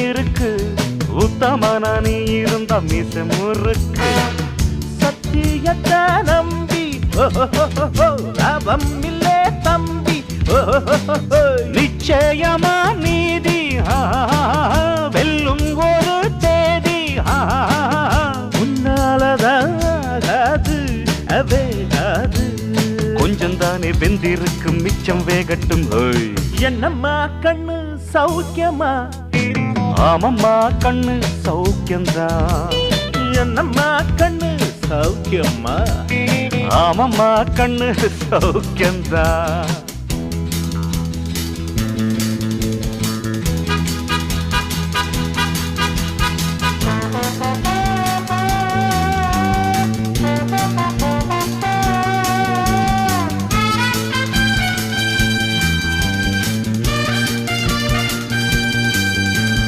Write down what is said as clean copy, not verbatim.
இருக்கு உத்தமன நீ இருந்த மிச முறுக்கு சத்தியத்தை நம்பி லாபம் இல்லே தம்பி நிச்சயமா நீதி வெல்லும் ஒரு தேதி உன்னாலதாகாது அவேகாது கொஞ்சம் தானே வெந்திருக்கும் மிச்சம் வேகட்டும் என்னம்மா கண்ணு சௌக்கியமா ஆமம்மா கண்ணு சௌக்கியம்தான் என்னம்மா கண்ணு சௌக்கியம்மா ஆமம்மா கண்ணு சௌக்கியம்தான்